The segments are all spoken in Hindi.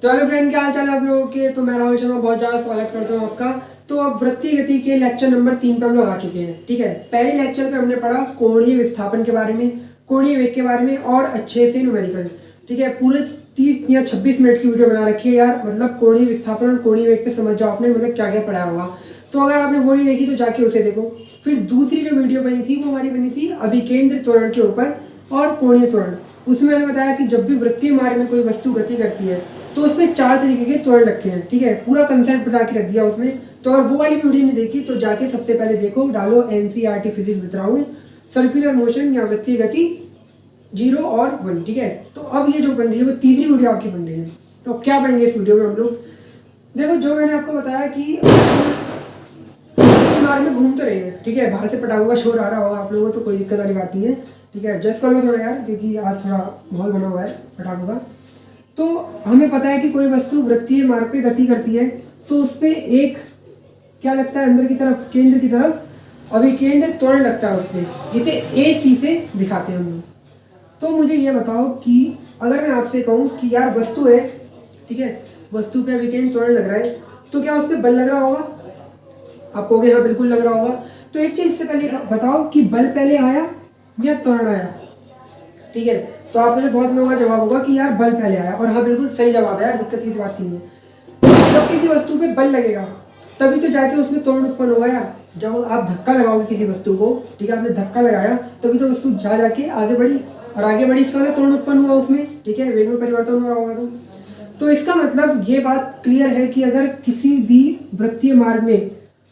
तो हेलो फ्रेंड, क्या हाल चाल है आप लोगों के। तो मैं राहुल शर्मा बहुत ज़्यादा स्वागत करता हूँ आपका। तो अब वृत्तीय गति के लेक्चर नंबर 3 पे हम लोग आ चुके हैं। ठीक है, पहले लेक्चर पे हमने पढ़ा कोणीय विस्थापन के बारे में, कोणीय वेग के बारे में और अच्छे से न्यूमेरिकल। ठीक है, पूरे 30 या 26 मिनट की वीडियो बना रखी है यार। मतलब कोणीय विस्थापन और कोणीय वेग पे समझ जाओ आपने मतलब क्या क्या पढ़ाया होगा। तो अगर आपने वो नहीं देखी तो जाके उसे देखो। फिर दूसरी जो वीडियो बनी थी वो हमारी बनी थी अभिकेंद्र त्वरण के ऊपर और कोणीय त्वरण। उसमें मैंने बताया कि जब भी वृत्तीय मार्ग में कोई वस्तु गति करती है तो उसमें 4 तरीके के त्वरण लगते हैं। ठीक है, पूरा कंसेप्ट बता के रख दिया उसमें। तो अगर वो वाली वीडियो नहीं देखी तो जाके सबसे पहले देखो, डालो NCERT physics with Rahul circular motion या वृत्तीय गति 0 और 1। ठीक है, तो अब ये जो बन रही है वो तीसरी वीडियो आपकी बन रही है। तो क्या पढ़ेंगे इस वीडियो में हम लोग। देखो, जो मैंने आपको बताया कि मार्ग में घूम तो रहे हैं। ठीक है, बाहर से पटाखों का शोर आ रहा होगा आप लोगों को, तो कोई दिक्कत वाली बात नहीं है। ठीक है, एडजस्ट कर लो थोड़ा यार, क्योंकि आज थोड़ा माहौल बना हुआ है पटाखों का। तो हमें पता है कि कोई वस्तु वृत्तीय मार्ग पे गति करती है तो उस पर एक क्या लगता है अंदर की तरफ, केंद्र की तरफ अभिकेंद्र त्वरण लगता है उसमें, जिसे AC से दिखाते हैं हम लोग। तो मुझे ये बताओ कि अगर मैं आपसे कहूँ कि यार वस्तु है, ठीक है, वस्तु पे अभिकेंद्र त्वरण लग रहा है, तो क्या उस पर बल लग रहा होगा? आप कहोगे हाँ बिल्कुल लग रहा होगा। तो एक चीज इससे पहले बताओ कि बल पहले आया या त्वरण आया। ठीक है, तो आप में से बहुत लोगों का जवाब होगा कि यार बल पहले आया, और हाँ बिल्कुल सही जवाब है यार, दिक्कत किसी बात की नहीं है। जब किसी वस्तु पे बल लगेगा तभी तो जाके उसमें त्वरण उत्पन्न होगा यार। जब आप धक्का लगाओगे किसी वस्तु को, ठीक है, आपने धक्का लगाया तभी तो वस्तु जाके आगे बढ़ी, और आगे बढ़ी इसका मतलब त्वरण उत्पन्न हुआ उसमें। ठीक है, वेग में परिवर्तन हुआ होगा। तो इसका मतलब ये बात क्लियर है कि अगर किसी भी वृत्तीय मार्ग में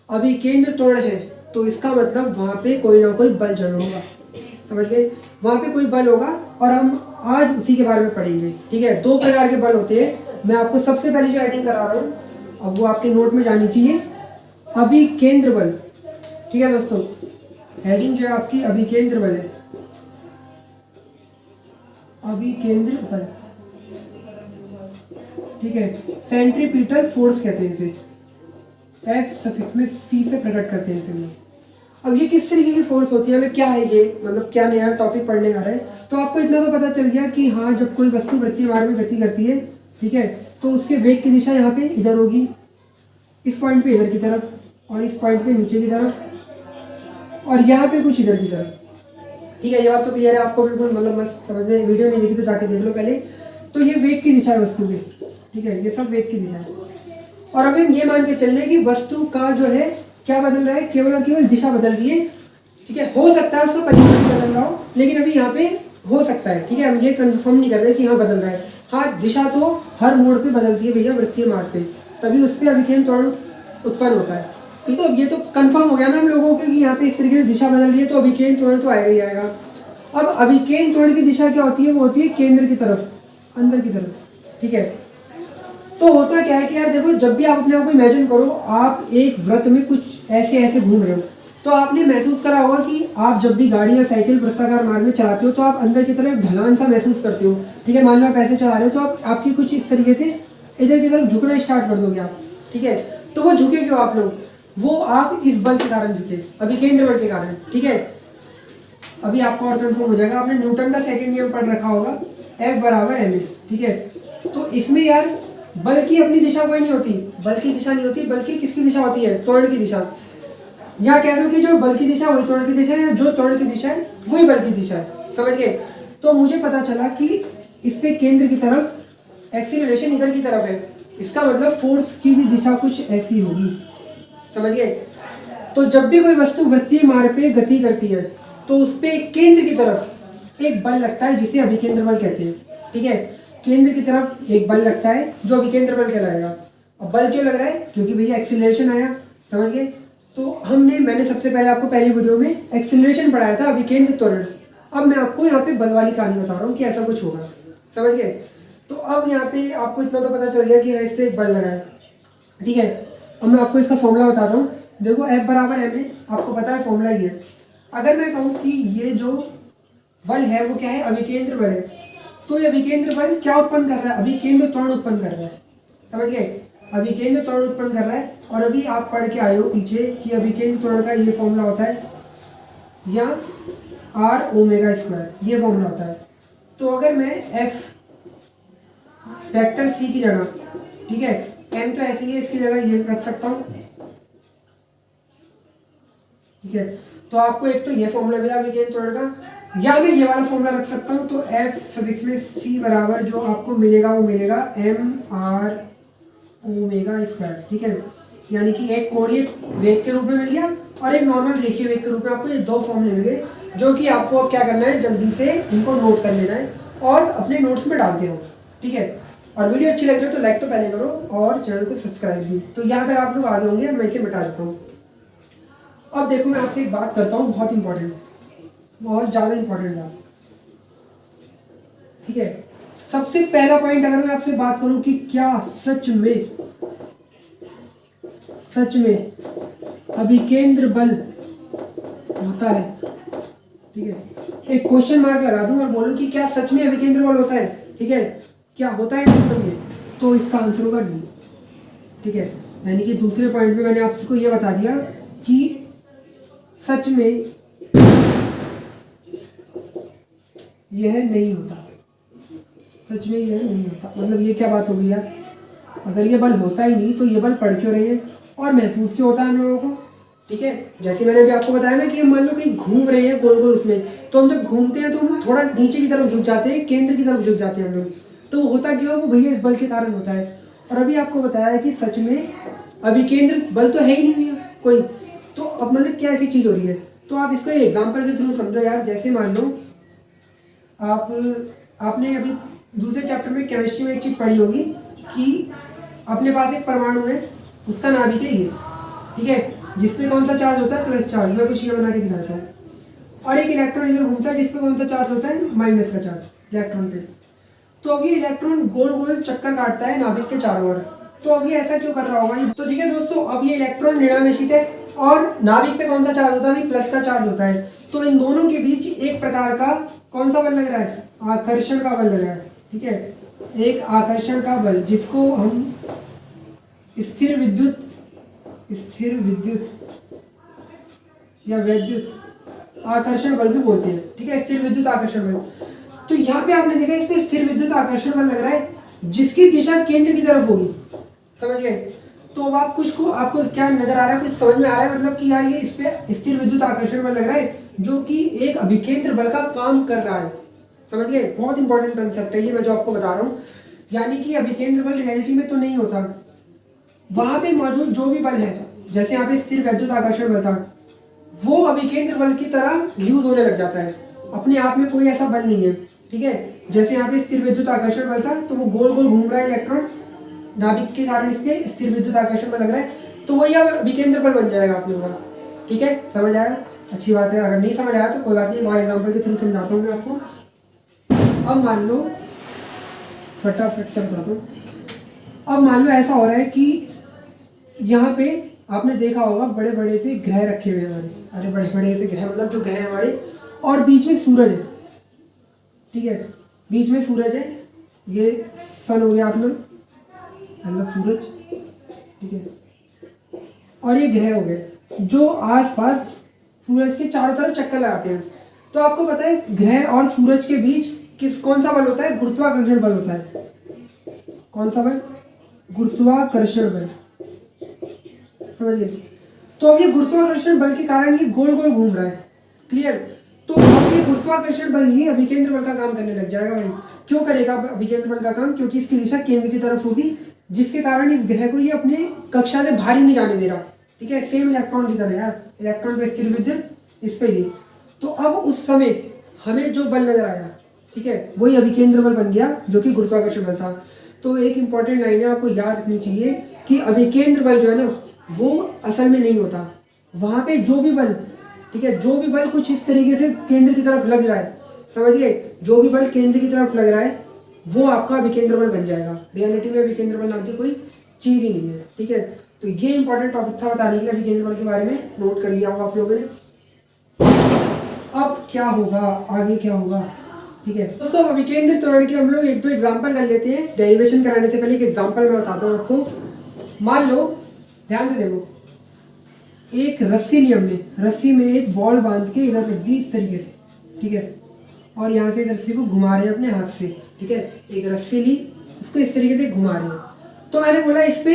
अभिकेंद्र त्वरण है तो इसका मतलब वहां पे कोई ना कोई बल जरूर होगा। समझ गए, वहां पे कोई बल होगा, और हम आज उसी के बारे में पढ़ेंगे। ठीक है, 2 प्रकार के बल होते हैं। मैं आपको सबसे पहले जो हेडिंग करा रहा हूँ अब वो आपके नोट में जानी चाहिए, अभिकेंद्र बल। ठीक है दोस्तों, हेडिंग जो है आपकी अभिकेंद्र बल है। अभिकेंद्र बल, ठीक है, सेंट्रीपिटल फोर्स कहते हैं इसे, F सफिक्स में C से प्रकट करते हैं इसे। अब ये किस तरीके की फोर्स होती है, मतलब क्या है ये, मतलब क्या नया टॉपिक पढ़ने आ रहा है। तो आपको इतना तो पता चल गया कि हाँ, जब कोई वस्तु वृत्तीय मार्ग में गति करती है, ठीक है, तो उसके वेग की दिशा यहाँ पे इधर होगी, इस पॉइंट पे इधर की तरफ, और इस पॉइंट पे नीचे की तरफ, और यहाँ पे कुछ इधर की तरफ। ठीक है, ये बात तो क्लियर है आपको बिल्कुल, मतलब मस्त समझ में। वीडियो नहीं देखी तो जाके देख लो पहले। तो ये वेग की दिशा है वस्तु की। ठीक है, ये सब वेग की दिशा है। और अभी हम ये मान के चल रहे हैं कि वस्तु का जो है क्या बदल रहा है, केवल और केवल दिशा बदल रही है। ठीक है, हो सकता है उसका परिमाण बदल रहा हो, लेकिन अभी यहाँ पे हो सकता है। ठीक है, हम ये कंफर्म नहीं कर रहे कि हाँ बदल रहा है। हाँ, दिशा तो हर मोड़ पे बदलती है भैया वृत्तीय मार्ग पे, तभी उस पर अभिकेंद्र त्वरण उत्पन्न होता है। ठीक है, अब ये तो कंफर्म हो गया ना हम लोगों को कि यहाँ पे इस तरीके से दिशा बदल रही है, तो अभिकेंद्र त्वरण तो आएगा ही आएगा। अब अभिकेंद्र त्वरण की दिशा क्या होती है, वो होती है केंद्र की तरफ, अंदर की तरफ। ठीक है, तो होता क्या है कि यार देखो, जब भी आप अपने आप को इमेजिन करो, आप एक वृत्त में कुछ ऐसे ऐसे घूम रहे हो, तो आपने महसूस करा होगा कि आप जब भी गाड़ी या साइकिल वृत्ताकार मार्ग में चलाते हो तो आप अंदर की तरफ ढलान सा महसूस करते हो। ठीक है, मान लो आप ऐसे चला रहे हो तो आप आपकी कुछ इस तरीके से इधर की तरफ झुकना स्टार्ट कर दोगे आप। ठीक है, तो वो झुके क्यों आप लोग, वो आप इस बल के कारण झुके, अभिकेंद्र बल के कारण। ठीक है, अभी आपको और कंफर्म हो जाएगा, आपने न्यूटन का सेकंड नियम पढ़ रखा होगा, F बराबर ma। ठीक है, तो इसमें यार बल की अपनी दिशा कोई नहीं होती, बल की दिशा नहीं होती, बल्कि किसकी दिशा होती है, त्वरण की दिशा। या कह दो कि जो बल की दिशा वही त्वरण की दिशा है, जो त्वरण की दिशा है वही बल की दिशा है। समझ गए। तो मुझे पता चला कि इस पे केंद्र की तरफ एक्सीलरेशन इधर की तरफ है, इसका मतलब फोर्स की भी दिशा कुछ ऐसी होगी। समझ गए। तो जब भी कोई वस्तु वृत्तीय मार्ग पे गति करती है तो उस पे केंद्र की तरफ एक बल लगता है जिसे अभिकेंद्र बल कहते हैं। ठीक है, केंद्र की तरफ एक बल लगता है जो अभिकेंद्र बल कहलाएगा। अब बल क्यों लग रहा है, क्योंकि भैया एक्सीलरेशन आया। समझ गए। तो मैंने सबसे पहले आपको पहली वीडियो में एक्सीलरेशन पढ़ाया था, अभिकेंद्र त्वरण। अब मैं आपको यहाँ पे बल वाली कहानी बता रहा हूँ कि ऐसा कुछ होगा। समझ गए। तो अब यहाँ पे आपको इतना तो पता चल गया कि हाँ, इस पर एक बल लगा है। ठीक है, अब मैं आपको इसका फॉर्मूला बताता हूँ। देखो, F बराबर ma, आपको पता है फॉर्मूला ये है। अगर मैं कहूँ कि ये जो बल है वो क्या है, अभिकेंद्र बल है, तो ये अभिकेंद्र बल क्या उत्पन्न कर रहा है, अभिकेंद्र त्वरण उत्पन्न कर रहा है। समझ गए, अभिकेंद्र त्वरण उत्पन्न कर रहा है। और अभी आप पढ़ के आए हो पीछे कि अभिकेंद्र त्वरण का ये फॉर्मूला होता है, या R ओमेगा स्क्वायर, ये फॉर्मूला होता है। तो अगर मैं F वेक्टर सी की जगह, ठीक है, एम तो ऐसे ही है, इसकी जगह ये रख सकता हूँ, ठीक है। तो आपको एक तो ये फॉर्मूला मिला विकेंद्र त्वरण का, या मैं ये वाला फॉर्मूला रख सकता हूँ। तो एफ सफिक्स में सी बराबर जो आपको मिलेगा वो मिलेगा एम आर ओमेगा स्क्वायर, ठीक है। यानी कि एक कोणीय वेग के रूप में मिल गया और एक नॉर्मल रेखीय वेग के रूप में आपको ये दो फॉर्मूले मिल गए, जो कि आपको अब क्या करना है, जल्दी से इनको नोट कर लेना है और अपने नोट्स में डालते रहो, ठीक है। और वीडियो अच्छी लग रही है तो लाइक तो पहले करो और चैनल को सब्सक्राइब भी। तो यहाँ तक आप लोग आगे होंगे, मैं इसे मिटा देता हूँ। अब देखो मैं आपसे एक बात करता हूँ, बहुत इंपॉर्टेंट, बहुत ज़्यादा इंपॉर्टेंट बात, ठीक है। सबसे पहला पॉइंट अगर मैं आपसे बात करूँ कि क्या सच में अभिकेंद्र बल होता है, ठीक है। एक क्वेश्चन मार्क लगा दूं और बोलूं कि क्या सच में अभिकेंद्र बल होता है, ठीक है, क्या होता है मतलब ये, तो इसका आंसर होगा डी, ठीक है। यानी कि दूसरे पॉइंट में मैंने आपको ये बता दिया कि सच में यह नहीं होता, सच में यह नहीं होता। मतलब ये क्या बात हो गई यार, अगर ये बल होता ही नहीं तो ये बल पढ़ क्यों रहे हैं और महसूस क्यों होता है हम लोगों को, ठीक है। जैसे मैंने अभी आपको बताया ना कि मान लो कहीं घूम रहे हैं गोल गोल उसमें, तो हम जब घूमते हैं तो हम थोड़ा नीचे की तरफ झुक जाते हैं, केंद्र की तरफ झुक जाते हैं हम लोग। तो वो होता क्यों है, वो भैया इस बल के कारण होता है। और अभी आपको बताया है कि सच में अभिकेंद्र बल तो है ही नहीं भैया कोई, तो अब मतलब क्या ऐसी चीज़ हो रही है। तो आप इसको एग्जाम्पल के थ्रू समझो यार। जैसे मान लो आपने अभी दूसरे चैप्टर में केमिस्ट्री में एक चीज़ पढ़ी होगी कि अपने पास एक परमाणु है, उसका नाभिक है ये, ठीक है, जिसपे कौन सा चार्ज होता है, प्लस चार्ज। मैं कुछ ये बना के दिखाता हूँ। और एक इलेक्ट्रॉन इधर घूमता है जिसपे कौन सा चार्ज होता है, माइनस का चार्ज इलेक्ट्रॉन पे। तो अब ये इलेक्ट्रॉन गोल गोल चक्कर काटता है नाभिक के चारों ओर। तो अब ये ऐसा क्यों कर रहा होगा, तो ठीक है दोस्तों, अब ये इलेक्ट्रॉन ऋणावेशित है और नाभिक पे कौन सा चार्ज होता है, प्लस का चार्ज होता है। तो इन दोनों के बीच एक प्रकार का कौन सा बल लग रहा है, आकर्षण का बल लग रहा है, ठीक है, एक आकर्षण का बल, जिसको हम स्थिर विद्युत या वैद्युत आकर्षण बल भी बोलते हैं, ठीक है, स्थिर विद्युत आकर्षण बल। तो यहाँ पे आपने देखा इसमें स्थिर विद्युत आकर्षण बल लग रहा है जिसकी दिशा केंद्र की तरफ होगी, समझ गए। तो अब आप आपको क्या नजर आ रहा है, कुछ समझ में आ रहा है, मतलब कि यार ये इस पे स्थिर विद्युत आकर्षण बल लग रहा है जो कि एक अभिकेंद्र बल का काम कर रहा है, समझ गए। बहुत इंपॉर्टेंट कंसेप्ट है ये मैं जो आपको बता रहा हूँ। यानी कि अभिकेंद्र बल रियलिटी में तो नहीं होता, वहां पे मौजूद जो भी बल है, जैसे यहाँ पे स्थिर वैद्युत आकर्षण बल था, वो अभिकेंद्र बल की तरह यूज होने लग जाता है, अपने आप में कोई ऐसा बल नहीं है, ठीक है। जैसे यहाँ पे स्थिर विद्युत आकर्षण बल था तो वो गोल गोल घूम रहा है इलेक्ट्रॉन नाभिक के कारण, इसमें स्थिर विद्युत आकर्षण बल लग रहा है, तो वही अब अभिकेंद्र बल बन जाएगा आप लोगों का, ठीक है। समझ आया, अच्छी बात है। अगर नहीं समझ आया तो कोई बात नहीं, वहाँ एग्जाम्पल के थ्रू समझाता हूँ मैं आपको। अब मान लो, फटाफट से बताता हूँ। अब मान लो ऐसा हो रहा है कि यहाँ पे आपने देखा होगा बड़े बड़े से ग्रह रखे हुए हैं हमारे, अरे बड़े बड़े से ग्रह मतलब जो ग्रह हमारे, और बीच में सूरज है, ठीक है, बीच में सूरज है, ये सन हो गया आप लोग, मतलब सूरज, ठीक है, और ये ग्रह हो गए जो आसपास सूरज के चारों तरफ चक्कर लगाते हैं। तो आपको पता है ग्रह और सूरज के बीच कौन सा बल होता है, गुरुत्वाकर्षण बल होता है। कौन सा बल, गुरुत्वाकर्षण बल, समझिए। तो अब ये गुरुत्वाकर्षण बल के कारण ये गोल गोल घूम रहा है, क्लियर। तो अब ये गुरुत्वाकर्षण बल ही अभिकेंद्र बल का काम करने लग जाएगा भाई। क्यों करेगा अभिकेंद्र बल का काम, क्योंकि इसकी दिशा केंद्र की तरफ होगी, जिसके कारण इस ग्रह को ये अपने कक्षा से भारी नहीं जाने दे रहा, ठीक है। सेम इलेक्ट्रॉन की तरह यार, इलेक्ट्रॉन पे स्थिर विद्युत, इस पे ही। तो अब उस समय हमें जो बल नजर आया, ठीक है, वही अभिकेंद्र बल बन गया जो कि गुरुत्वाकर्षण बल था। तो एक इंपॉर्टेंट लाइन है आपको याद रखनी चाहिए कि अभिकेंद्र बल जो है ना वो असल में नहीं होता, वहां पे जो भी बल, ठीक है, जो भी बल कुछ इस तरीके से केंद्र की तरफ लग रहा है, समझिए, जो भी बल केंद्र की तरफ लग रहा है वो आपका अभिकेंद्र बल बन जाएगा। रियलिटी में अभिकेंद्र बल नाम की कोई चीज ही नहीं है, ठीक है। तो ये इंपॉर्टेंट टॉपिक था बताने के लिए अभिकेंद्र बल के बारे में, नोट कर लिया होगा आप लोगों ने। अब क्या होगा, आगे क्या होगा, ठीक है दोस्तों। अभिकेंद्र त्वरण के हम लोग एक दो एग्जाम्पल कर लेते हैं। डेरिवेशन कराने से पहले एक एग्जाम्पल मैं बताता हूँ आपको। मान लो, ध्यान से देखो, एक रस्सी ली हमने, रस्सी में एक बॉल बांध के इधर रख दी इस तरीके से, ठीक है, और यहाँ से इस रस्सी को घुमा रहे हैं अपने हाथ से, ठीक है। एक रस्सी ली इसको इस तरीके से घुमा रही है। तो मैंने बोला इस पे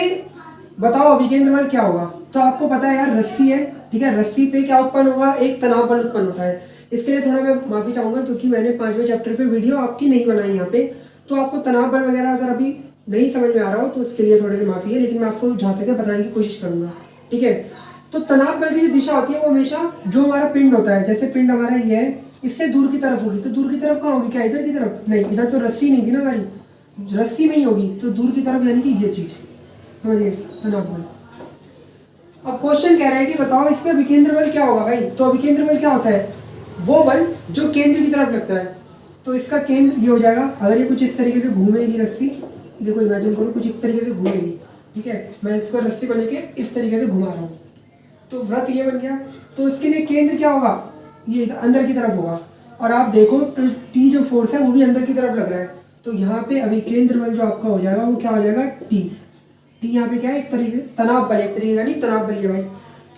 बताओ अभिकेंद्र बल क्या होगा। तो आपको पता है यार रस्सी है, ठीक है, रस्सी पे क्या उत्पन्न होगा, एक तनाव बल उत्पन्न होता है। इसके लिए थोड़ा मैं माफी चाहूंगा क्योंकि मैंने 5वें चैप्टर पे वीडियो आपकी नहीं बनाई यहाँ पे, तो आपको तनाव बल वगैरह अगर अभी नहीं समझ में आ रहा हो तो उसके लिए थोड़ी सी माफी है, लेकिन मैं आपको जहाँ तक है बताने की कोशिश करूंगा, ठीक है। तो तनाव बल की जो दिशा होती है वो हमेशा जो हमारा पिंड होता है, जैसे पिंड हमारा ये है, इससे दूर की तरफ होगी। तो दूर की तरफ कहाँ होगी, क्या इधर की तरफ? नहीं, इधर तो रस्सी नहीं थी ना हमारी, रस्सी में ही होगी, तो दूर की तरफ यानी कि ये चीज, समझिए, तनाव बल। अब क्वेश्चन कह रहा है कि बताओ इस पे अभिकेंद्र बल क्या होगा भाई। तो अभिकेंद्र बल क्या होता है, वो बल जो केंद्र की तरफ लगता है। तो इसका केंद्र ये हो जाएगा, अगर ये कुछ इस तरीके से घूमेगी रस्सी, देखो इमेजिन करो कुछ इस तरीके से घूमेगी, ठीक है, मैं इसको रस्सी को लेके इस तरीके से घुमा रहा हूँ, तो वृत्त ये बन गया। तो इसके लिए केंद्र क्या होगा, ये अंदर की तरफ होगा। और आप देखो टी जो फोर्स है वो भी अंदर की तरफ लग रहा है, तो यहाँ पे अभिकेंद्र बल जो आपका हो जाएगा वो क्या हो जाएगा, टी। टी यहाँ पे क्या है, एक तरीके तनाव बल, एक तरीके का नहीं तनाव बल है भाई,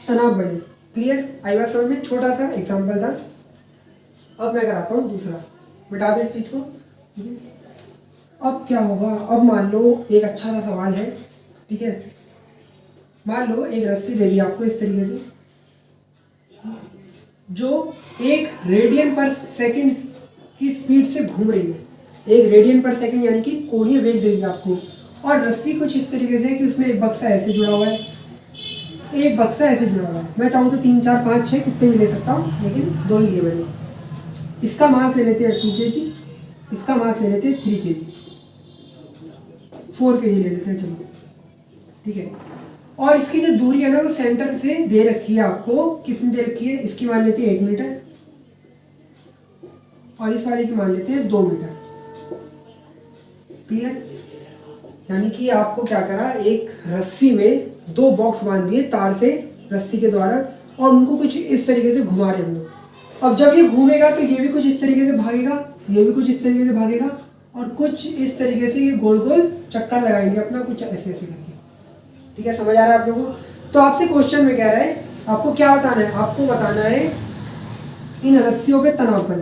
तनाव बल है। क्लियर, आई बात समझ में? छोटा सा एग्जाम्पल था। अब मैं कराता हूँ दूसरा, मिटा दो इस चीज को, ठीक है। अब क्या होगा, अब मान लो एक अच्छा सा सवाल है, ठीक है। मान लो एक रस्सी दे दी आपको इस तरीके से, जो 1 रेडियन पर सेकंड की स्पीड से घूम रही है। 1 रेडियन पर सेकंड यानी कि कोणीय वेग देगी आपको। और रस्सी कुछ इस तरीके से कि उसमें एक बक्सा ऐसे जुड़ा हुआ है, एक बक्सा ऐसे जुड़ा हुआ है। मैं चाहूँ तो 3, 4, 5, 6 कितने भी ले सकता हूँ, लेकिन 2 ही लिए मैंने। इसका मास ले लेते हैं 2 kg, इसका मास ले लेते हैं 3 kg, 4 kg ले लेते हैं, चलो, ठीक है। और इसकी जो दूरी है ना वो सेंटर से दे रखी है आपको, कितनी दे रखी है, इसकी मान लेते हैं 1 मीटर और इस वाले की मान लेते हैं 2 मीटर। क्लियर, यानी कि आपको क्या करा, एक रस्सी में 2 बॉक्स बांध दिए तार से रस्सी के द्वारा, और उनको कुछ इस तरीके से घुमा रहे हम लोग। अब जब ये घूमेगा तो ये भी कुछ इस तरीके से भागेगा, ये भी कुछ इस तरीके से भागेगा, और कुछ इस तरीके से ये गोल गोल चक्कर लगाएंगे अपना, कुछ ऐसे ऐसे करके, ठीक है। समझ आ रहा है आप लोगों को? तो आपसे क्वेश्चन में कह रहा है आपको क्या बताना है, आपको बताना है इन रस्सियों पे तनाव बल,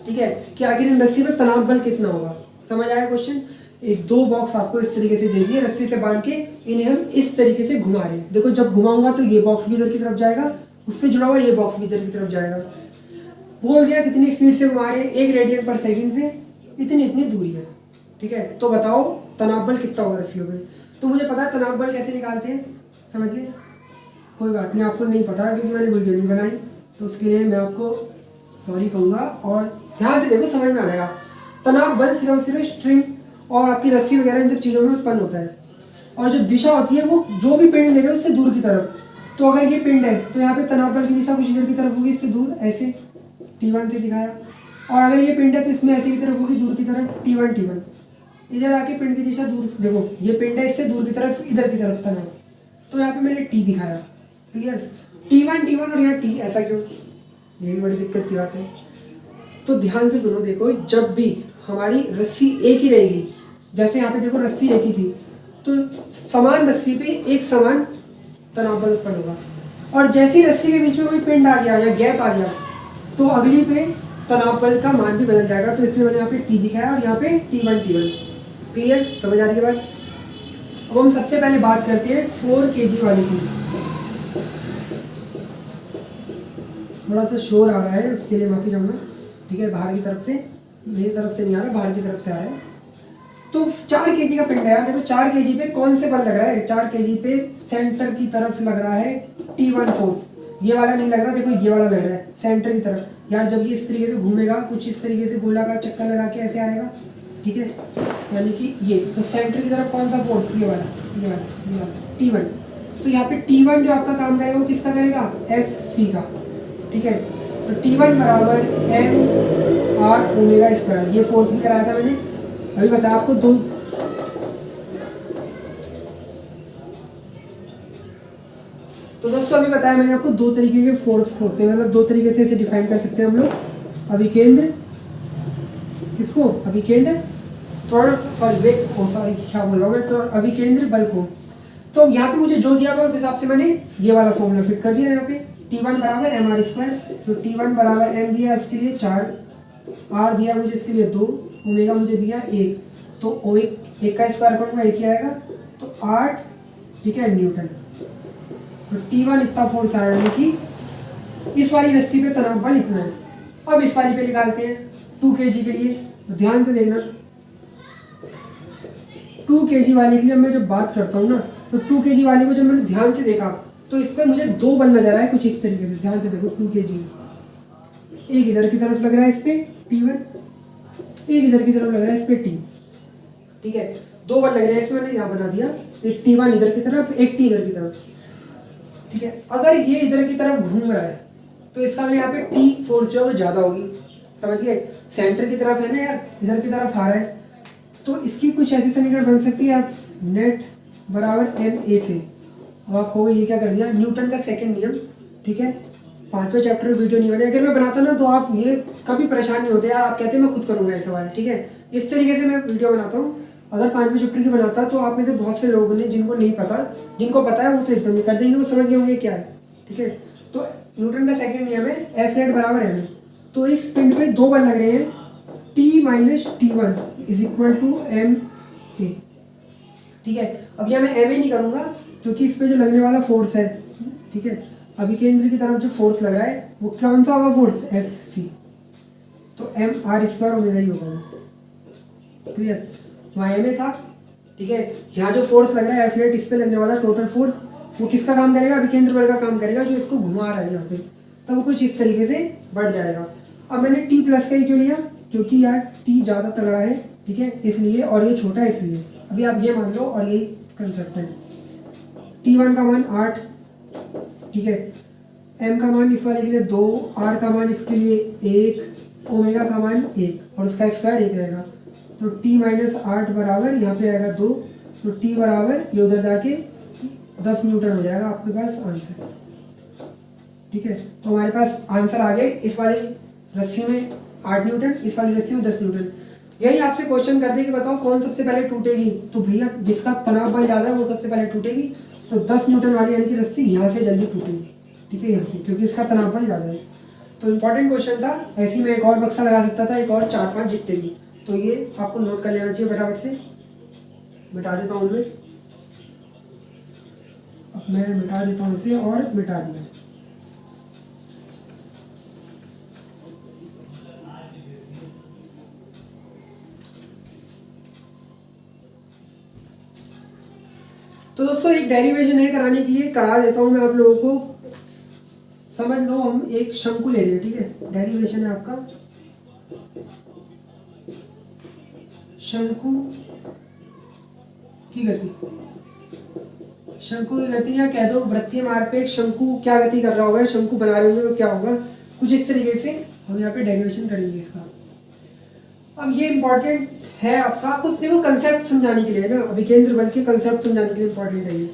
ठीक है, कि आखिर इन रस्सी पे तनाव बल कितना होगा। समझ आया क्वेश्चन? एक 2 बॉक्स आपको इस तरीके से दे दिए, रस्सी से बांध के इन्हें हम इस तरीके से घुमा रहे हैं। देखो जब घुमाऊंगा तो ये बॉक्स भी इधर की तरफ जाएगा, उससे जुड़ा हुआ ये बॉक्स भी इधर की तरफ जाएगा। बोल दिया कितनी स्पीड से घुमा रहे हैं, 1 रेडियन पर सेकंड से इतनी इतनी दूरी है, ठीक है। तो बताओ तनाव बल कितना होगा रस्सियों पे। तो मुझे पता है तनाव बल कैसे निकालते हैं, समझिए। कोई बात नहीं, आपको नहीं पता क्योंकि मैंने वीडियो नहीं बनाई, तो उसके लिए मैं आपको सॉरी कहूँगा, और ध्यान से देखो समझ में आ जाएगा। तनाव बल सिर्फ और सिर्फ स्ट्रिंग और आपकी रस्सी वगैरह इन सब चीज़ों में उत्पन्न होता है, और जो दिशा होती है वो जो भी पिंड ले रहे हो उससे दूर की तरफ। तो अगर ये पिंड है तो यहाँ पे तनाव बल की दिशा कुछ इधर की तरफ होगी, इससे दूर, ऐसे T1 से दिखाया। और अगर ये पिंड है तो इसमें ऐसे की तरफ होगी, दूर की तरफ, T1 T1। इधर आके पिंड की दिशा दूर, देखो ये पिंड है, इससे दूर की तरफ, इधर की तरफ तनाव, तो यहाँ पे मैंने T दिखाया। क्लियर, T1 T1 और यहाँ T, ऐसा क्यों, ये भी बड़ी दिक्कत की बात है। तो ध्यान से सुनो, देखो जब भी हमारी रस्सी एक ही रहेगी, जैसे यहाँ पे देखो रस्सी एक ही थी, तो समान रस्सी पे एक समान तनाव बल उत्पन्न होगा। और जैसी रस्सी के बीच में कोई पिंड आ गया या गैप आ गया तो अगली पे तनाव बल का मान भी बदल जाएगा। तो इसलिए मैंने यहाँ पे T दिखाया और यहाँ पे T1 T1। क्लियर, समझ आ रही है बात? अब हम सबसे पहले बात करते हैं 4 kg वाली की। थोड़ा सा शोर आ रहा है, उसके लिए माफी चाहूँगा, ठीक है। बाहर की तरफ से, मेरी तरफ से नहीं आ रहा, बाहर की तरफ से आ रहा है। तो 4 kg का पिंड है यार, देखो 4 kg पे कौन से बल लग रहा है, 4 kg पे सेंटर की तरफ लग रहा है T1 फोर्स। ये वाला नहीं लग रहा, देखो ये वाला लग रहा है सेंटर की तरफ। यार जब ये इस तरीके से घूमेगा, कुछ इस तरीके से गोलाकार चक्कर लगा के ऐसे आएगा, ठीक है, यानी कि ये तो सेंटर की तरफ कौन सा फोर्स, ये वाला, ये वाला, ये वाला T1। तो यहाँ पे T1 जो आपका काम करेगा वो किसका करेगा, FC का, ठीक है। तो T1 बराबर mR⍵²। ये फोर्स भी कराया था मैंने, अभी बताया आपको। तो दोस्तों अभी बताया मैंने आपको 2 तरीके के फोर्स होते हैं, मतलब 2 तरीके से इसे डिफाइन कर सकते हैं हम लोग। अभिकेंद्र, किसको, अभिकेंद्र त्वरण, सॉरी वेग को, सॉरी क्या बोल रहा हूँ मैं, तो अभिकेंद्र बल को। तो यहाँ पे मुझे जो दिया हुआ उस हिसाब से मैंने ये वाला फॉर्मूला फिट कर दिया। यहाँ पे T1 बराबर mR², तो T1 बराबर m दिया इसके लिए 4, R दिया मुझे इसके लिए 2, ओमेगा मुझे दिया 1। तो ओ एक का स्क्वायर करूँगा एक ही आएगा, तो 8 ठीक है न्यूटन। तो T1 इतना फोर्स आया, यानी कि इस वाली रस्सी पे तनाव बल इतना है। अब इस वाली पे निकालते हैं 2 kg के लिए। तो ध्यान से देखना 2 kg वाले के लिए मैं जब बात करता हूँ ना, तो 2 kg वाले को जब मैंने ध्यान से देखा तो इस पर मुझे 2 बल नजर आए कुछ इस तरीके से। ध्यान से देखो 2 kg, एक इधर की तरफ लग रहा है इस पे T1, एक इधर की तरफ लग रहा है इस पे T, ठीक है 2 बल लग रहे हैं इसमें। मैंने यहाँ बना दिया, एक T1 इधर की तरफ, एक T इधर की तरफ, ठीक है। अगर ये इधर की तरफ घूम रहा है तो इसका मतलब यहाँ पे T फोर्स जो है वो ज़्यादा होगी, समझ गए। सेंटर की तरफ है ना यार, इधर की तरफ आ रहा है, तो इसकी कुछ ऐसी समीकरण बन सकती है आप नेट बराबर ma से। अब आप कहोगे ये क्या कर दिया, न्यूटन का सेकंड नियम, ठीक है। 5वें चैप्टर में वीडियो नहीं बने, अगर मैं बनाता ना तो आप ये कभी परेशान नहीं होते यार, आप कहते मैं खुद करूँगा ये सवाल, ठीक है। इस तरीके से मैं वीडियो बनाता हूँ। अगर 5वें चैप्टर की बनाता तो आप में से बहुत से लोगों ने जिनको नहीं पता, जिनको पता है वो तो एकदम कर देंगे, वो समझ गए होंगे क्या है, ठीक है। तो न्यूटन का सेकंड नियम है F नेट बराबर ma। तो इस पिंड पे 2 बल लग रहे हैं, T minus T1 is equal to ma, ठीक है। अब यहाँ मैं ma नहीं करूँगा क्योंकि इस पे जो लगने वाला फोर्स है, ठीक है, अभी केंद्र की तरफ जो फोर्स लग रहा है वो कौन सा होगा फोर्स, Fc। तो mr² ओमेगा ही होगा, क्लियर। वहाँ ma था, ठीक है। यहाँ जो फोर्स लग रहा है F नेट, इस पे लगने वाला टोटल फोर्स वो किसका काम करेगा, अभी केंद्र बल का काम करेगा, जो इसको घुमा रहा है यहाँ पे। तब वो कुछ इस तरीके से बढ़ जाएगा। अब मैंने T प्लस का ही क्यों लिया, क्योंकि यार T ज़्यादा तगड़ा है, ठीक है, इसलिए, और ये छोटा है इसलिए। अभी आप ये मान लो, और यही कंसेप्ट है। T1 का मान 8, ठीक है, m का मान इस वाले के लिए 2, r का मान इसके लिए 1, ओमेगा का मान 1 और उसका स्क्वायर 1 रहेगा। तो T माइनस 8 बराबर यहाँ पे आएगा 2, तो T बराबर ये उधर जाके 10 न्यूटन हो जाएगा आपके पास आंसर, ठीक है। तो हमारे पास आंसर आ गए, इस वाली रस्सी में 8 न्यूटन, इस वाली रस्सी में 10 न्यूटन। यही आपसे क्वेश्चन कर दे कि बताओ कौन सबसे पहले टूटेगी, तो भैया जिसका तनाव बल ज़्यादा है वो सबसे पहले टूटेगी। तो 10 न्यूटन वाली यानी कि रस्सी यहाँ से जल्दी टूटेगी, ठीक है, यहाँ से, क्योंकि इसका तनाव बल ज़्यादा है। तो इंपॉर्टेंट क्वेश्चन था। ऐसे ही मैं एक और बक्सा लगा सकता था, एक और 4-5 जितने भी। तो ये आपको नोट कर लेना चाहिए फटाफट से। मिटा देता हूँ उनमें, अब मैं मिटा देता हूँ इसे, और मिटा दिया। तो दोस्तों एक डेरिवेशन है कराने के लिए, करा देता हूँ मैं आप लोगों को। समझ लो हम एक शंकु ले रहे हैं, ठीक है। डेरिवेशन है आपका शंकु की गति। शंकु की गति, या कह दो वृत्तीय मार्ग पे एक शंकु क्या गति कर रहा होगा, शंकु बना रहे होंगे तो क्या होगा, कुछ इस तरीके से हम यहाँ पे डेरिवेशन करेंगे इसका। अब ये इंपॉर्टेंट है आपका, कुछ देखो कंसेप्ट समझाने के लिए ना, अभी केंद्र बल के कंसेप्ट समझाने के लिए इंपॉर्टेंट है ये।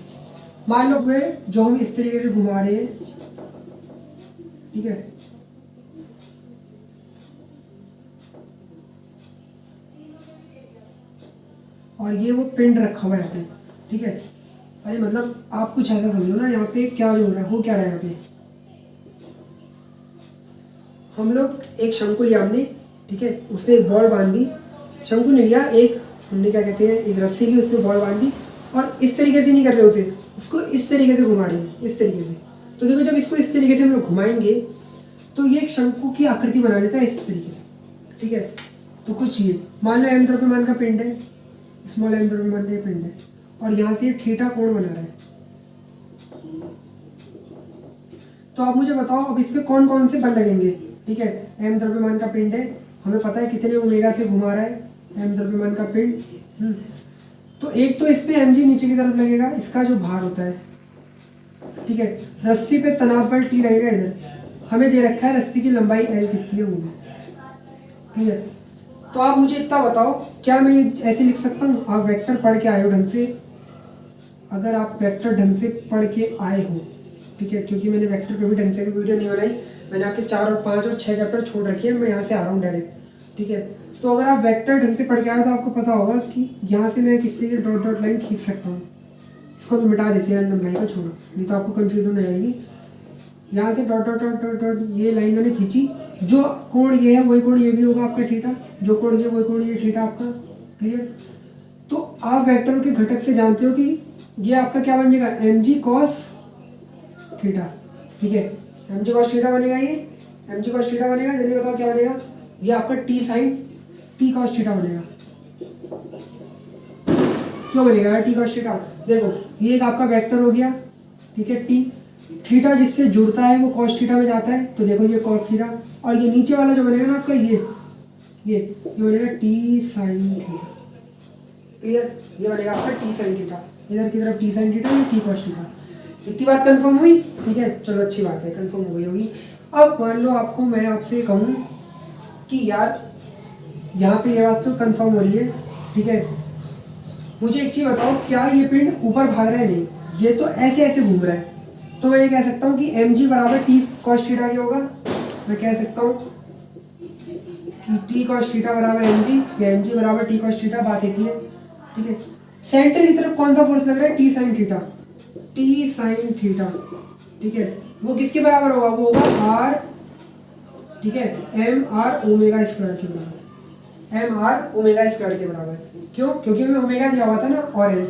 मान लो वे जो हम इस तरीके से घुमा रहे हैं, ठीक है, और ये वो पिंड रखा हुआ है यहाँ पे, ठीक है। अरे मतलब आप कुछ ऐसा समझो ना, यहाँ पे क्या जो हो रहा है, हो क्या रहा है यहाँ पे। हम लोग एक शंकु लिया हमने, ठीक है, उसमें एक बॉल बांध दी। शंकु ने लिया एक, हमने क्या कहते हैं, एक रस्सी ली, उसमें बॉल बांध दी, और इस तरीके से नहीं कर रहे उसे, उसको इस तरीके से घुमा रही है, इस तरीके से। तो देखो जब इसको इस तरीके से हम लोग घुमाएंगे तो ये एक शंकु की आकृति बना लेता है इस तरीके से, ठीक है। तो कुछ ये मान लो m द्रव्यमान का पिंड है, स्मॉल m द्रव्यमान का पिंड है, और यहाँ से थीटा कोण बना रहा है। तो आप मुझे बताओ अब इस पे कौन कौन से बल लगेंगे, ठीक है। m द्रव्यमान का पिंड है, हमें पता है कितने ओमेगा से घुमा रहा है m द्रव्यमान का पिंड। तो एक तो इस पे mg नीचे की तरफ लगेगा, इसका जो भार होता है, ठीक है। रस्सी पे तनाव बल T लगेगा इधर, हमें दे रखा है रस्सी की लंबाई L कितनी है वो, क्लियर। तो आप मुझे इतना बताओ, क्या मैं ये ऐसे लिख सकता हूँ, आप वेक्टर पढ़ के आए हो ढंग से, अगर आप वेक्टर ढंग से पढ़ के आए हो, ठीक है, क्योंकि मैंने वेक्टर पे भी ढंग से वीडियो नहीं बनाई, मैंने आपके 4 और 5 और 6 चैप्टर छोड़ रखे हैं, मैं यहाँ से आ रहा हूँ डायरेक्ट, ठीक है। तो अगर आप वेक्टर ढंग से पढ़ के आए तो आपको पता होगा कि यहाँ से मैं किसी की डॉट डॉट लाइन खींच सकता हूँ। इसको भी मिटा देते हैं, लंबाई को छोड़ो, नहीं तो आपको कन्फ्यूजन हो जाएगी। यहाँ से dot dot dot dot dot ये लाइन मैंने खींची, जो कोण ये है वही कोण ये भी होगा आपका थीटा, जो कोण ये वही कोण ये थीटा आपका, क्लियर। तो आप वेक्टरों के घटक से जानते हो कि ये आपका क्या बन जाएगा, एम जी कॉस थीटा। ठीक है, एम जी कॉस थीटा बनेगा, ये एम जी कॉस थीटा बनेगा। जल्दी बताओ क्या बनेगा, ये आपका T sine T cos theta बनेगा। क्यों बनेगा टी कॉस थीटा, देखो ये एक आपका वेक्टर हो गया, ठीक है, टी थीटा जिससे जुड़ता है वो कॉस थीटा में जाता है, तो देखो ये कॉस थीटा, और ये नीचे वाला जो बनेगा ना आपका ये बनेगा टी साइन थीटा। क्लियर, ये बनेगा आपका टी साइन थीटा, इधर की तरफ टी साइन थीटा, ये टी कॉस थीटा। इतनी बात कंफर्म हुई, ठीक है, चलो अच्छी बात है, कंफर्म हो गई होगी। अब मान लो आपको मैं आपसे कहूँ कि यार यहाँ पे ये बात तो कंफर्म हो रही है, ठीक है, मुझे एक चीज़ बताओ, क्या ये पिंड ऊपर भाग रहा है, नहीं, ये तो ऐसे ऐसे घूम रहा है, तो मैं ये कह सकता हूँ कि एम जी बराबर टी कॉस थीटा ही होगा। मैं कह सकता हूँ कि टी कॉस थीटा बराबर एम जी, या एम जी बराबर टी कॉस थीटा, बात एक ही है। ठीक है, सेंटर की तरफ कौन सा फोर्स लग रहा है, T sine theta, T sine theta. ठीक है, वो किसके बराबर होगा, वो होगा आर, ठीक है, एम आर ओमेगा स्क्वायर के बराबर, एम आर ओमेगा स्क्वायर के बराबर। क्यों, क्योंकि हमें ओमेगा दिया हुआ था ना, और एम।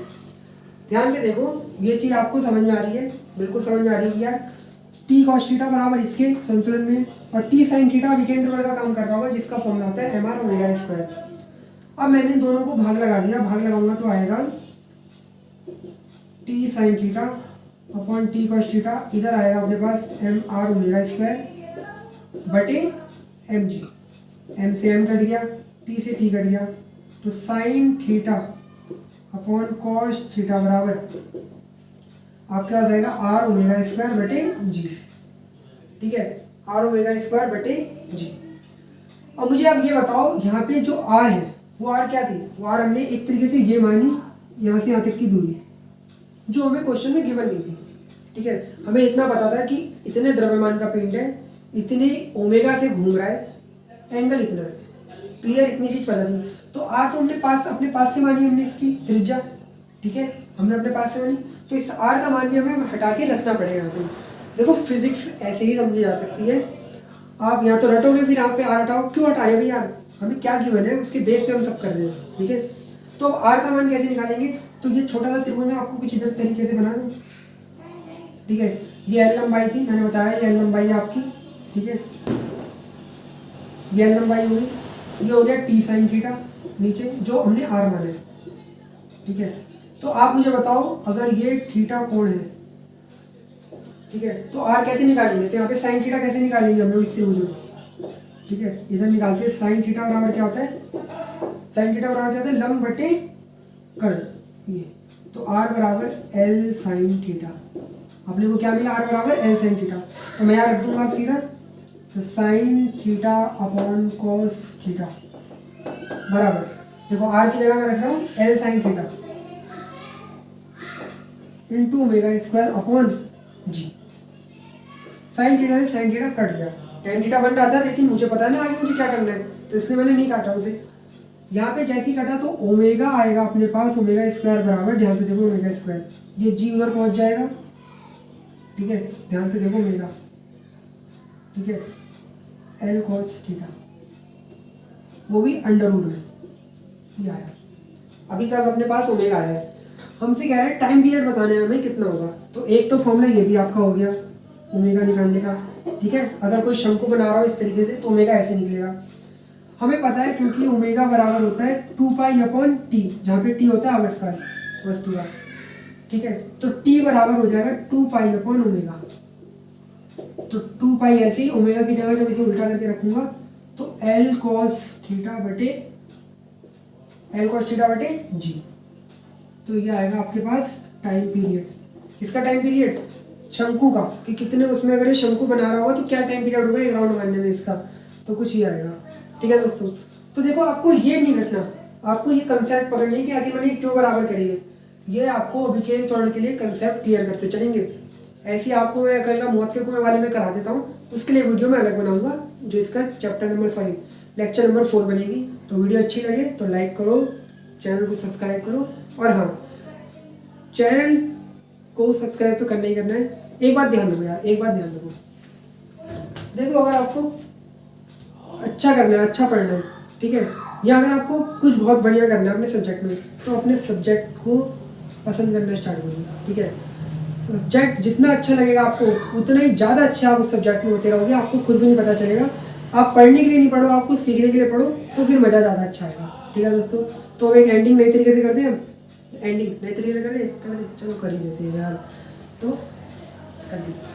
ध्यान से देखो, ये चीज़ आपको समझ में आ रही है, बिल्कुल समझ में आ रही है यार। टी कॉस थीटा बराबर इसके संतुलन में, और टी साइन थीटा विकेंद्र बल का काम कर रहा होगा, जिसका फॉर्मूला होता है एम आर ओमेगा स्क्वायर। अब मैंने दोनों को भाग लगा दिया, भाग लगाऊंगा तो आएगा T sign theta upon T cos theta, इधर आएगा अपने पास एम आर ओमेगा स्क्वायर बटे एम जी, एम से एम कट गया, टी से टी कट गया, तो sine theta upon cos theta बराबर आपके पास आएगा आर ओमेगा स्क्वायर बटे जी। ठीक है, आर ओमेगा स्क्वायर बटे जी। और मुझे अब ये बताओ, यहाँ पे जो आर है वो आर क्या थी, वो आर हमने एक तरीके से ये मानी, यहाँ से यहाँ तक की दूरी, जो हमें क्वेश्चन में गिवन नहीं थी। ठीक है, हमें इतना पता था कि इतने द्रव्यमान का पिंड है, इतने ओमेगा से घूम रहा है, एंगल इतना है, क्लियर, इतनी चीज पता थी। तो आर तो हमने अपने पास से मानी, हमने इसकी त्रिज्या, ठीक है, हमने अपने पास से मानी, तो इस आर का मान भी हमें हटा के रखना पड़ेगा यहाँ पे। देखो फिजिक्स ऐसे ही समझी जा सकती है, आप यहाँ तो रटोगे फिर यहाँ पे आर हटाओ, क्यों हटा रहे भाई यार, हमें क्या गिवन है उसके बेस पे हम सब कर रहे हैं। ठीक है, तो अब आर का मान कैसे निकालेंगे, तो ये छोटा सा त्रिभुज में आपको कुछ इधर तरीके से बना दूँ। ठीक है, ये एल लंबाई थी, मैंने बताया ये एल लंबाई है आपकी। ठीक है, ये एल लंबाई हो गई, ये हो गया टी साइन थीटा नीचे, जो हमने आर माना है। ठीक है, तो आप मुझे बताओ, अगर ये थीटा कोण है, ठीक है, तो आर कैसे निकालेंगे, तो यहाँ पे साइन थीटा कैसे निकालेंगे हम लोग इस त्रिभुज में। ठीक है, इधर निकालते हैं, साइन थीटा बराबर क्या होता है, साइन थीटा बराबर क्या होता है, लंब बटे कर्ण, ये, तो आर बराबर एल साइन थीटा। अपने को क्या मिला, आर बराबर एल साइन थीटा, तो मैं यहाँ रख दूंगा आप सीधा, तो sine theta upon cos theta बराबर, देखो आर की जगह मैं रख रहा हूँ L sine theta into omega square upon g. Sine theta से साइन थीटा कट गया, टेन थीटा बन रहा था, लेकिन मुझे पता है ना आगे मुझे क्या करना है, तो इसलिए मैंने नहीं काटा उसे। यहाँ पे जैसे ही कटा तो ओमेगा आएगा अपने पास, ओमेगा स्क्वायर बराबर, ध्यान से देखो ओमेगा स्क्वायर, ये जी उधर पहुंच जाएगा। ठीक है, ध्यान से देखो ओमेगा, ठीक है, एल कॉस थीटा, वो भी अंडर रूट में ये आया। अभी तक अपने पास ओमेगा आया है, हमसे कह रहे हैं टाइम पीरियड बताने हैं हमें कितना होगा, तो एक तो फॉर्मूला ये भी आपका हो गया ओमेगा निकालने का। ठीक है, अगर कोई शंकु बना रहा हो इस तरीके से तो ओमेगा ऐसे निकलेगा, हमें पता है क्योंकि ओमेगा बराबर होता है 2 पाई अपॉन टी, जहाँ पे टी होता है आवर्तकाल वस्तु का। ठीक है, तो टी बराबर हो जाएगा 2 पाई अपॉन ओमेगा, तो 2 पाई ऐसे ही, ओमेगा की जगह जब इसे उल्टा करके रखूंगा तो एल कॉस थीटा बटे जी। तो ये आएगा आपके पास टाइम पीरियड, इसका टाइम पीरियड शंकु का, कि कितने उसमें अगर ये शंकु बना रहा होगा तो क्या टाइम पीरियड होगा एक राउंड मारने में इसका, तो कुछ ही आएगा। ठीक है दोस्तों, तो देखो आपको ये नहीं रखना, आपको ये कंसेप्ट पकड़नी कि आखिर मैंने क्यों बराबर करेंगे, ये आपको विकेंद्र त्वरण के लिए कंसेप्ट क्लियर करते चलेंगे। ऐसे आपको मैं अगला मौत के कुएं वाले में करा देता हूँ, उसके लिए वीडियो में अलग बनाऊंगा, जो इसका लेक्चर नंबर 4 बनेगी। तो वीडियो अच्छी लगे तो लाइक करो, चैनल को सब्सक्राइब करो, और हाँ, चैनल को सब्सक्राइब तो करना ही करना है। एक बात ध्यान रखो यार, एक बात ध्यान रखो, देखो अगर आपको अच्छा करना है, अच्छा पढ़ना है, ठीक है, या अगर आपको कुछ बहुत बढ़िया करना है अपने सब्जेक्ट में, तो अपने सब्जेक्ट को पसंद करना स्टार्ट करिए, ठीक है। सब्जेक्ट जितना अच्छा लगेगा आपको, उतना ही ज़्यादा अच्छे आप उस सब्जेक्ट में होते रहोगे, आपको खुद भी नहीं पता चलेगा। आप पढ़ने के लिए नहीं पढ़ो, आपको सीखने के लिए पढ़ो, तो फिर मज़ा ज़्यादा अच्छा आएगा, ठीक है दोस्तों। तो अब एक एंडिंग नई तरीके से करते हैं हम, एंडिंग नई तरीके से कर दे, चलो कर ही देते हैं यार, तो कर दी।